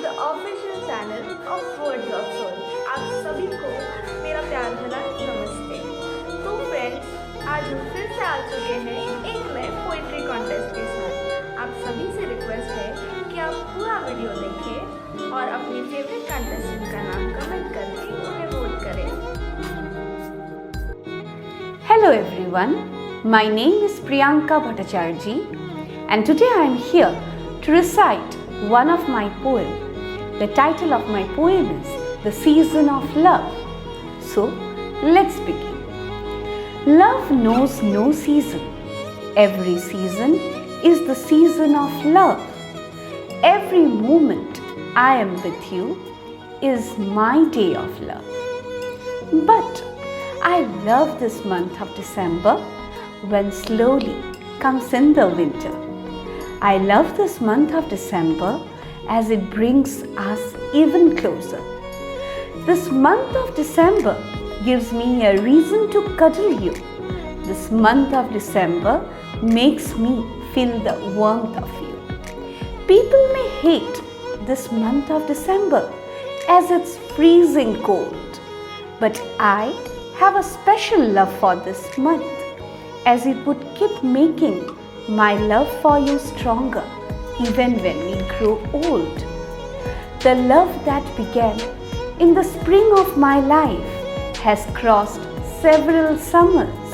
The official channel of words of soul. आप सभी को मेरा प्यार भरा नमस्ते। तो फ्रेंड्स, आज हम फिर से आ चुके हैं एक नए पोइट्री कॉन्टेस्ट के साथ। आप सभी से रिक्वेस्ट है कि आप पूरा वीडियो देखें और अपने फेवरेट कंटेस्टेंट का नाम कमेंट करके उन्हें वोट करें। Hello everyone, my name is Priyanka Bhattacharjee and today I am here to recite one of my poems. The title of my poem is The Season of Love. So, let's begin. Love knows no season. Every season is the season of love. Every moment I am with you is my day of love. But I love this month of December when slowly comes in the winter. I love this month of December as it brings us even closer. This month of December gives me a reason to cuddle you. This month of December makes me feel the warmth of you. People may hate this month of December as it's freezing cold, but I have a special love for this month as it would keep making my love for you stronger even when we grow old. The love that began in the spring of my life has crossed several summers,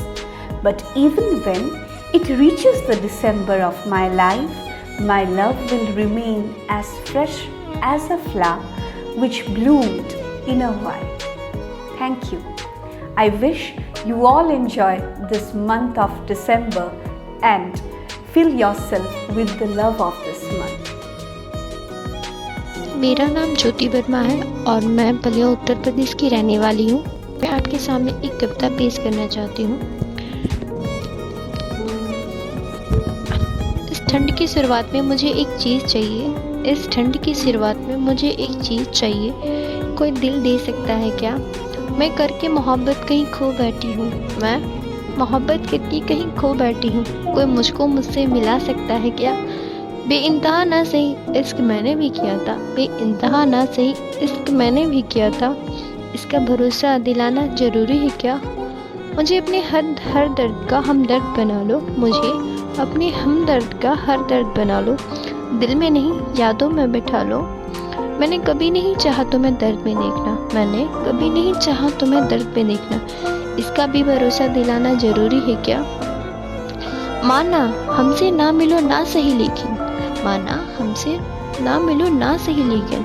but even when it reaches the December of my life, my love will remain as fresh as a flower which bloomed in a while. Thank you. I wish you all enjoy this month of December and fill yourself with the love of this month. मेरा नाम ज्योति वर्मा है और मैं बलिया उत्तर प्रदेश की रहने वाली हूँ। मैं आपके सामने एक कविता पेश करना चाहती हूँ। इस ठंड की शुरुआत में मुझे एक चीज़ चाहिए। इस ठंड की शुरुआत में मुझे एक चीज़ चाहिए। कोई दिल दे सकता है क्या? मैं करके मोहब्बत कहीं खो बैठी हूँ। मैं मोहब्बत करके कहीं खो बैठी हूँ। कोई मुझको मुझसे मिला सकता है क्या? बेइंतहा ना सही इश्क मैंने भी किया था। बेइंतहा ना सही इश्क मैंने भी किया था। इसका भरोसा दिलाना ज़रूरी है क्या? मुझे अपने हर दर्द का हमदर्द बना लो। मुझे अपने हमदर्द का हर दर्द बना लो। दिल में नहीं यादों में बैठा लो। मैंने कभी नहीं चाहा तुम्हें दर्द में देखना। मैंने कभी नहीं चाहा तुम्हें दर्द में देखना। इसका भी भरोसा दिलाना ज़रूरी है क्या? माना हमसे ना मिलो ना सही लेकिन माना हमसे ना मिलो ना सही लेकिन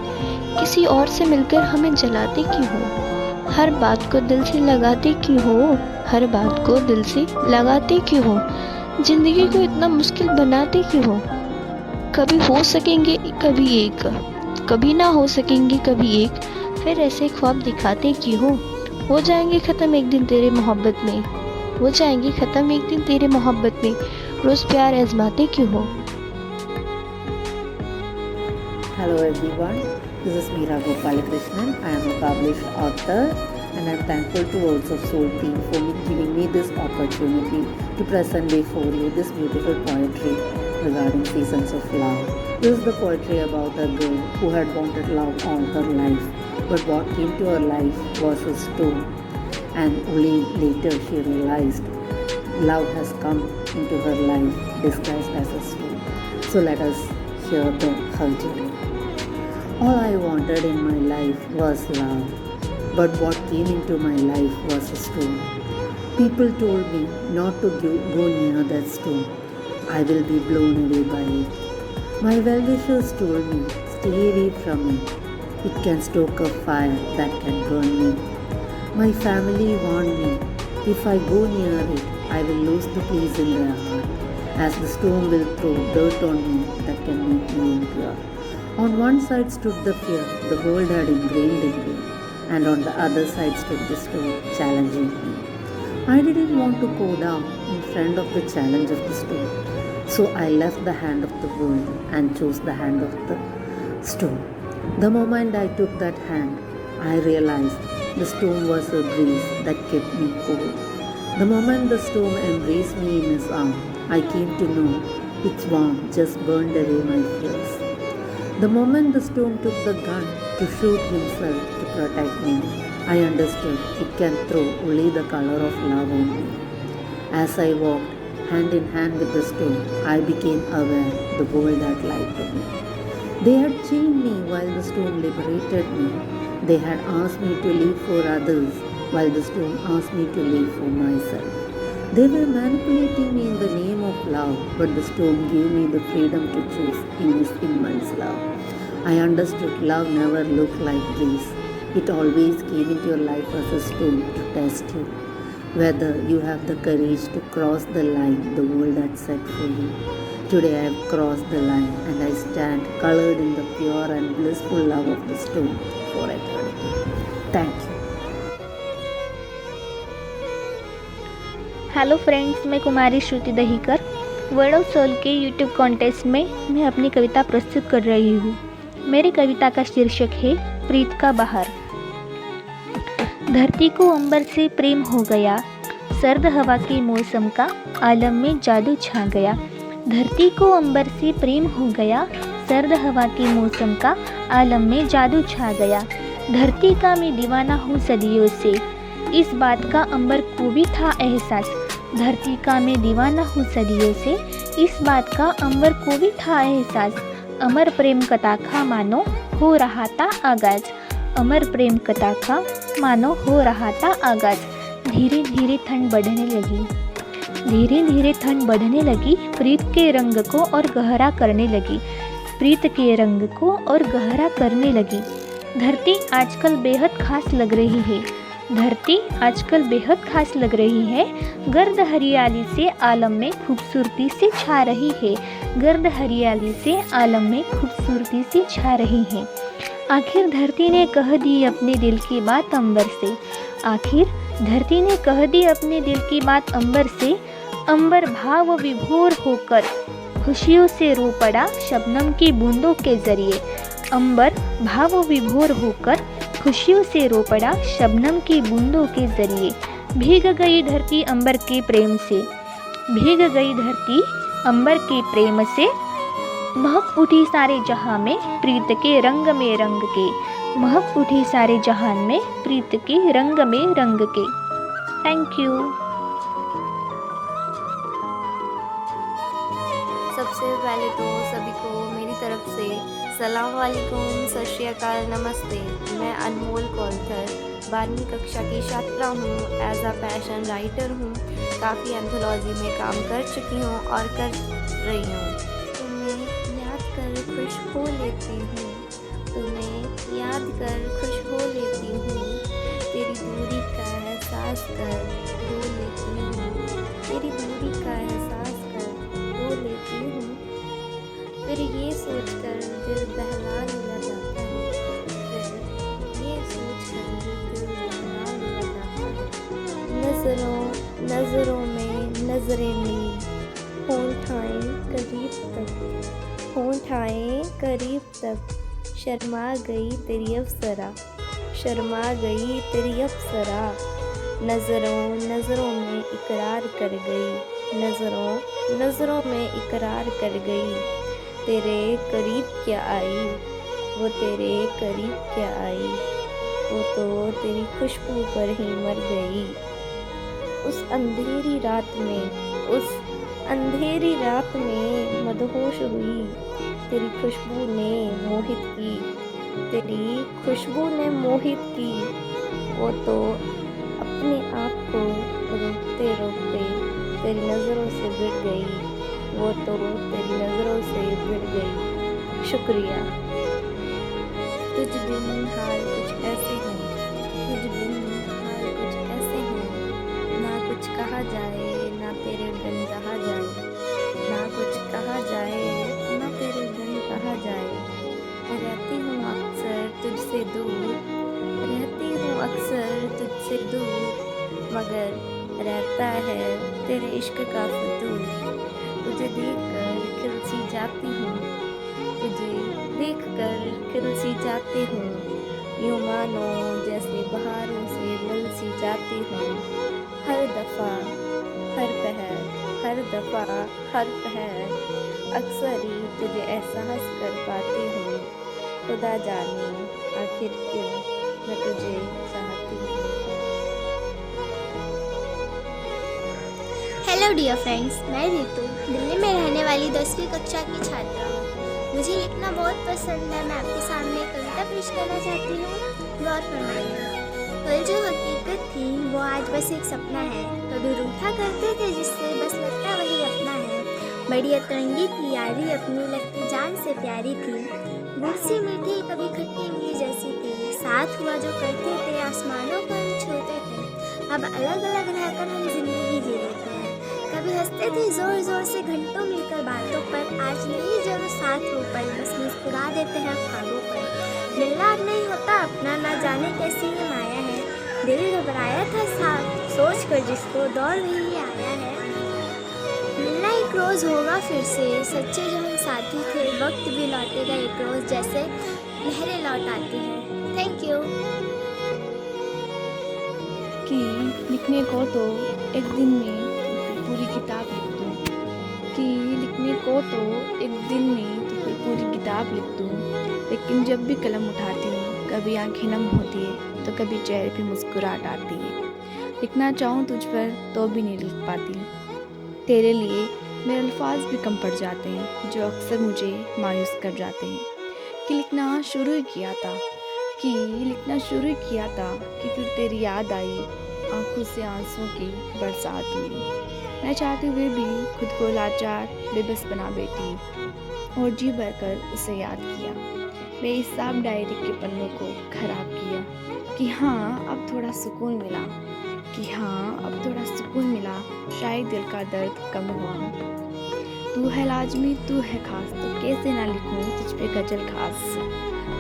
किसी और से मिलकर हमें जलाते क्यों हो? हर बात को दिल से लगाते क्यों हो? हर बात को दिल से लगाते क्यों हो? जिंदगी को इतना मुश्किल बनाते क्यों हो? कभी हो सकेंगे कभी एक, कभी ना हो सकेंगे कभी एक, फिर ऐसे ख्वाब दिखाते क्यों हो जाएंगे ख़त्म एक दिन तेरे मोहब्बत में, हो जाएंगे ख़त्म एक दिन तेरे मोहब्बत में, रोज़ प्यार आजमाते क्यों हो? Hello everyone, this is Meera Gopalakrishnan. I am a published author and I am thankful to Words of Soul team for giving me this opportunity to present before you this beautiful poetry regarding seasons of love. This is the poetry about a girl who had wanted love all her life, but what came to her life was a storm, and only later she realized love has come into her life disguised as a storm. So let us hear her journey. All I wanted in my life was love, but what came into my life was a storm. People told me not to go near that storm. I will be blown away by it. My well-wishers told me, stay away from it. It can stoke a fire that can burn me. My family warned me, if I go near it, I will lose the peace in their heart, as the storm will throw dirt on me that can make me impure. On one side stood the fear the world had ingrained in me, and on the other side stood the storm challenging me. I didn't want to go down in front of the challenge of the storm, so I left the hand of the world and chose the hand of the storm. The moment I took that hand, I realized the storm was a breeze that kept me cool. The moment the storm embraced me in his arms, I came to know its warmth just burned away my fears. The moment the stone took the gun to shoot himself to protect me, I understood it can throw only the color of love on me. As I walked hand in hand with the stone, I became aware the world had lied to me. They had chained me while the stone liberated me. They had asked me to live for others while the stone asked me to live for myself. They were manipulating me in the name of love, but the stone gave me the freedom to choose in His immense love. I understood love never looked like this. It always came into your life as a stone to test you. Whether you have the courage to cross the line the world had set for you. Today I have crossed the line and I stand colored in the pure and blissful love of the stone for eternity. Thank you. Hello friends, मैं कुमारी श्रुति Dahikar word of soul के YouTube contest में मैं अपनी कविता प्रस्तुत कर रही हूँ। मेरी कविता का शीर्षक है प्रीत का बहार। धरती को अंबर से प्रेम हो गया, सर्द हवा के मौसम का आलम में जादू छा गया। धरती को अंबर से प्रेम हो गया, सर्द हवा के मौसम का आलम में जादू छा गया। धरती का मैं दीवाना हूँ सदियों से, इस बात का अंबर को भी था एहसास। धरती का मैं दीवाना हूँ सदियों से, इस बात का अंबर को भी था एहसास। अमर प्रेम कथा का मानो हो रहा था आगाज, अमर प्रेम कथा का मानो हो रहा था आगाज। धीरे धीरे ठंड बढ़ने लगी, धीरे धीरे ठंड बढ़ने लगी, प्रीत के रंग को और गहरा करने लगी, प्रीत के रंग को और गहरा करने लगी। धरती आजकल बेहद खास लग रही है, धरती आजकल बेहद खास लग रही है। गर्द हरियाली से आलम में खूबसूरती से छा रही है, गर्द हरियाली से आलम में खूबसूरती से छा रही है। आखिर धरती ने कह दी अपने दिल की बात अंबर से, आखिर धरती ने कह दी अपने दिल की बात अंबर से। अंबर भाव विभोर होकर खुशियों से रो पड़ा शबनम की बूंदों के जरिए, अंबर भाव विभोर होकर खुशियों से रो पड़ा शबनम की बूंदों के जरिए। भीग गई धरती अंबर के प्रेम से, भीग गई धरती अंबर के प्रेम से। महक उठी सारे जहां में प्रीत के रंग में रंग के, महक उठी सारे जहान में प्रीत के रंग में रंग के। Thank you. सबसे पहले तो सभी को मेरी तरफ से सलाम वालेकुम, सत श्री अकाल, नमस्ते। मैं अनमोल कौलथर 12वीं कक्षा की छात्रा हूँ। एज अ पैशन राइटर हूँ, काफ़ी एंथोलॉजी में काम कर चुकी हूँ और कर रही हूँ। तुम्हें याद कर खुश हो लेती हूँ, तुम्हें याद कर खुश हो लेती हूँ, तेरी दूरी का एहसास कर रो लेती हूँ, तेरी दूरी का एहसास कर रो लेती हूँ। फिर ये सोच कर दिल बहला लिया जाता है, फिर ये सोच कर दिल बहला लिया जाता है। नज़रों में नज़रें मिली, होंठ आए करीब तक, होंठ आए करीब तक, शर्मा गई तेरी अप्सरा, शर्मा गई तेरी अप्सरा। नज़रों में इकरार कर गई, नज़रों में इकरार कर गई। तेरे करीब क्या आई, वो तेरे करीब क्या आई, वो तो तेरी खुशबू पर ही मर गई। उस अंधेरी रात में, उस अंधेरी रात में मदहोश हुई, तेरी खुशबू ने मोहित की, तेरी खुशबू ने मोहित की। वो तो अपने आप को रोकते रोकते तेरी नज़रों से भिड़ गई, वो तो तेरी नज़रों से भिड़ गई। शुक्रिया। तुझ बिन हाल कुछ ऐसे हो, तुझ बिन हाल कुछ ऐसे हो, ना कुछ कहा जाए ना तेरे बिन रहा जाए, ना कुछ कहा जाए ना तेरे बिन कहा जाए। मैं रहती हूँ अक्सर तुझसे दूर, रहती हूँ अक्सर तुझसे दूर, मगर रहता है तेरे इश्क का फितूर। तुझे देखकर खिल सी जाती हूँ, तुझे देखकर खिल सी जाती हूँ, यूँ मानो जैसे बहारों से मिल सी जाती हूँ। हर दफ़ा हर पहर, हर दफ़ा हर पहर, अक्सर ही तुझे एहसास कर पाती हूँ। खुदा जाने आखिर क्यों मैं तुझे चाहती हूँ। हेलो डियर फ्रेंड्स, मैं रितु दिल्ली में रहने वाली 10वीं कक्षा की छात्रा हूँ। मुझे लिखना बहुत पसंद है। मैं आपके सामने एक कविता पेश करना चाहती हूँ। गौर फरमाइएगा। कल जो हकीकत थी वो आज बस एक सपना है। कभी रूठा करते थे जिससे बस लगता वही अपना है। बड़ी अतरंगी थी यारी अपनी, लगती जान से प्यारी थी। गुड़ सी मीठी कभी खट्टी इमली जैसी थी। साथ हुआ जो करते थे आसमानों को हम छूते थे। अब अलग अलग रहकर हम जिंदगी जी लेते हैं। कभी हंसते थे जोर जोर से घंटों मिलकर बातों पर। आज नहीं जब साथ हो पर बस मुस्कुरा देते हैं ख्वाबों पर। मिलना अब नहीं होता अपना, ना जाने कैसी ये माया है। दिल घबराया था साथ सोच कर जिसको दौड़ ही आया है। मिलना एक रोज होगा फिर से, सच्चे जो हम साथी थे। वक्त भी लौटेगा एक रोज जैसे लहरें लौट आती हैं। Thank you. कि लिखने को तो एक दिन में पूरी किताब लिख दूँ, कि लिखने को तो एक दिन में तो फिर पूरी किताब लिख दूँ। लेकिन जब भी कलम उठाती हूँ कभी आंखें नम होती है तो कभी चेहरे पे मुस्कुराहट आती है। लिखना चाहूँ तुझ पर तो भी नहीं लिख पाती। तेरे लिए मेरे अल्फाज भी कम पड़ जाते हैं जो अक्सर मुझे मायूस कर जाते हैं। कि लिखना शुरू ही किया था, कि लिखना शुरू ही किया था कि फिर तेरी याद आई, आंखों से आंसुओं की बरसात हुई। मैं चाहते हुए भी खुद को लाचार बेबस बना बैठी और जी भरकर उसे याद किया। बेहिसाब डायरी के पन्नों को खराब किया। कि हाँ अब थोड़ा सुकून मिला, कि हाँ अब थोड़ा सुकून मिला, शायद दिल का दर्द कम हुआ। तू है लाजमी तू है खास, तो कैसे ना लिखूं तुझ पे गजल खास।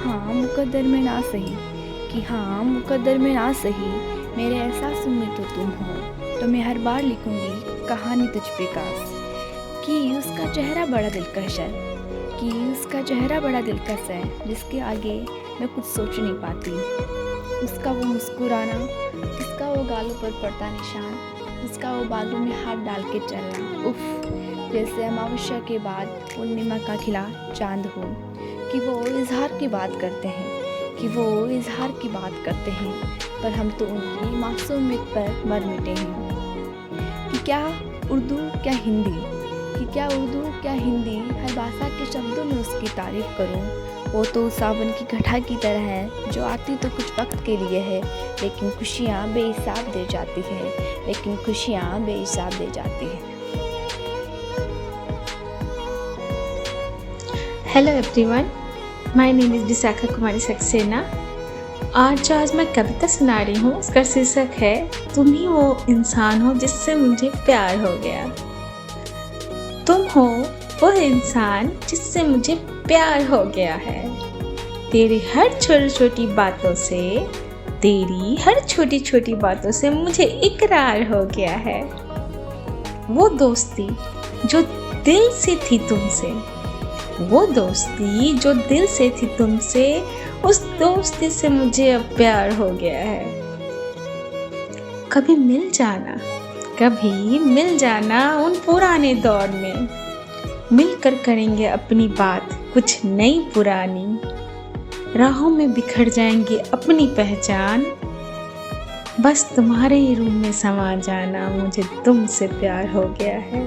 हाँ मुकद्दर में ना सही, कि हाँ मुकद्दर में ना सही, मेरे एहसासों में तो तुम हो, तो मैं हर बार लिखूंगी कहानी तुझ पे खास। कि उसका चेहरा बड़ा दिलकश है, कि उसका चेहरा बड़ा दिलकश है, जिसके आगे मैं कुछ सोच नहीं पाती। उसका वो मुस्कुराना, उसका वो गालों पर पड़ता निशान, उसका वो बालों में हाथ डाल के चलना, उफ जैसे अमावस्या के बाद पूर्णिमा का खिला चांद हो। कि वो इजहार की बात करते हैं, कि वो इजहार की बात करते हैं, पर हम तो उनकी मासूमियत पर मर मिटे हैं। कि क्या उर्दू क्या हिंदी, कि क्या उर्दू क्या हिंदी, हर भाषा के शब्दों में उसकी तारीफ़ करूं। वो तो सावन की घटा की तरह है जो आती तो कुछ वक्त के लिए है, लेकिन खुशियाँ बेहिसाब दे जाती है, लेकिन खुशियाँ बेहिसाब दे जाती है। Hello everyone, my name is Vishakha Kumari Saxena. आज मैं कविता सुना रही हूँ। इसका शीर्षक है तुम ही वो इंसान हो जिससे मुझे प्यार हो गया। तुम हो वो इंसान जिससे मुझे प्यार हो गया है। तेरी हर छोटी छोटी बातों से, तेरी हर छोटी छोटी बातों से मुझे इकरार हो गया है। वो दोस्ती जो दिल से थी तुमसे, वो दोस्ती जो दिल से थी तुमसे, उस दोस्ती से मुझे अब प्यार हो गया है। कभी मिल जाना, कभी मिल जाना उन पुराने दौर में, मिलकर करेंगे अपनी बात कुछ नई पुरानी। राहों में बिखर जाएंगे अपनी पहचान, बस तुम्हारे ही रूम में समा जाना, मुझे तुमसे प्यार हो गया है।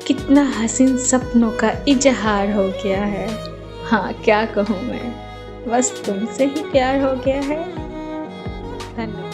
कितना हसीन सपनों का इजहार हो गया है। हाँ क्या कहूँ मैं, बस तुमसे ही प्यार हो गया है। धन्यवाद।